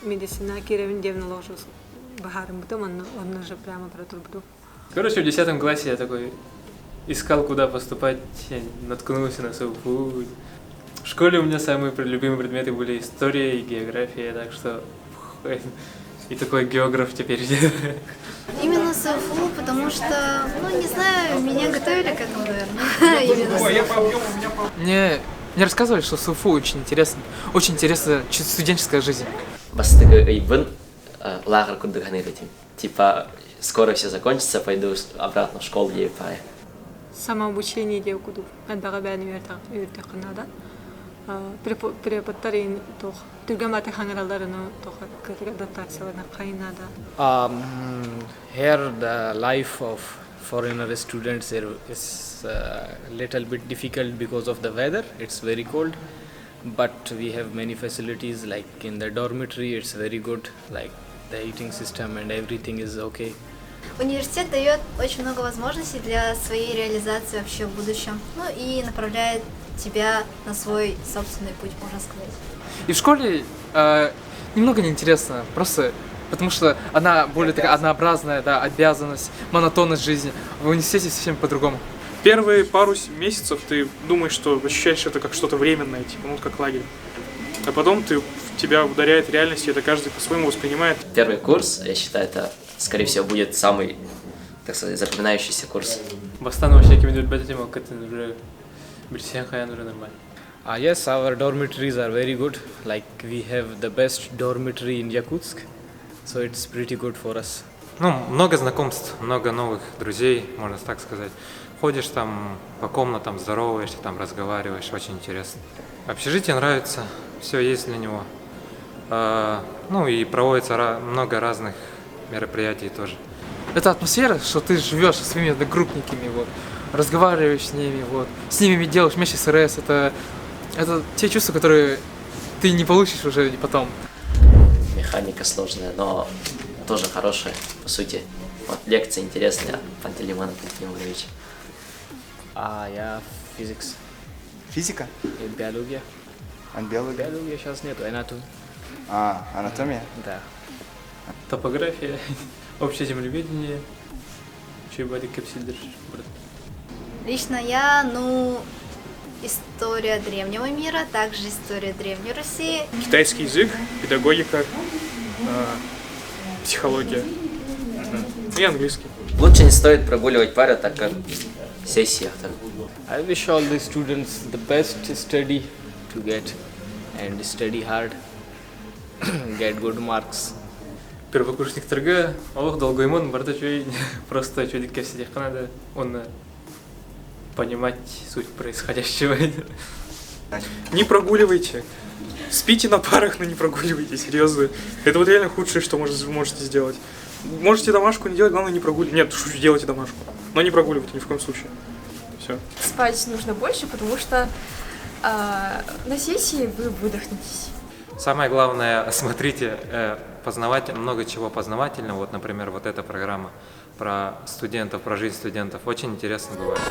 Медицина Кировин девноложу бахаром бутом, он же прямо про трубу. Короче, в 10 классе я такой искал, куда поступать, я наткнулся на СУФУ. В школе у меня самые любимые предметы были история и география, так что и такой географ теперь. Именно СУФУ, потому что, ну не знаю, меня готовили к этому, наверное. Мне рассказывали, что СУФУ очень интересная студенческая жизнь. Лагерь кудыганыритим. Типа, скоро все закончится, пойду обратно в школу епая. Самообучение девкуду. Андага бәні үйірте қынада. Преподтарин тоқ. Түргаматы хаңыраларыны тоқ адаптацияларына қайнада. Here the life of foreigner students is a little bit difficult because of the weather. It's very cold. But we have many facilities, like in the dormitory it's very good, like the eating system and everything is okay. Университет дает очень много возможностей для своей реализации вообще в будущем, ну и направляет тебя на свой собственный путь, можно сказать. И в школе немного неинтересно, просто потому что она более такая однообразная, да, обязанность, монотонность жизни. В университете совсем по-другому. Первые пару месяцев ты думаешь, что ощущаешь это как что-то временное, типа, ну, как лагерь. А потом тебя ударяет реальность, и это каждый по-своему воспринимает. Первый курс, я считаю, это, скорее всего, будет самый, так сказать, запоминающийся курс. Бастан вообще кем-нибудь бедетим, а как-то уже брисян хаян уже нормально. Yes, our dormitories are very good. Like we have the best dormitory in Yakutsk, so it's pretty good for us. Ну, много знакомств, много новых друзей, можно так сказать. Ходишь там по комнатам, здороваешься, там разговариваешь, очень интересно. Общежитие нравится, все есть для него. Ну и проводится много разных мероприятий тоже. Это атмосфера, что ты живешь со своими одногруппниками, вот, разговариваешь с ними, вот, с ними делаешь вместе СРС. Это те чувства, которые ты не получишь уже потом. Механика сложная, но тоже хорошая, по сути. Вот лекции интересные, Пантелеймон Пантелеймонович. Я физикс. Физика? И биология. Биология? Биология сейчас нету, анатомия. Анатомия? Да. Топография, общее землеведение. Че бади капсидер. Лично я, история древнего мира, также история Древней Руси. Китайский язык, педагогика, психология и английский. Лучше не стоит прогуливать пару, так как сессия. I wish all the students the best study to get and study hard, get good marks. Первокурсник торга, Аллах долгоймон, барда чой, просто чой кепсидех надо, он понимать суть происходящего. Не прогуливайте. Спите на парах, но не прогуливайте, серьезно. Это вот реально худшее, что вы можете сделать. Можете домашку не делать, главное не прогуливать. Нет, делайте домашку, но не прогуливайте ни в коем случае. Все. Спать нужно больше, потому что на сессии вы выдохнетесь. Самое главное, смотрите, познавать много чего познавательного. Вот, например, вот эта программа про студентов, про жизнь студентов. Очень интересно бывает.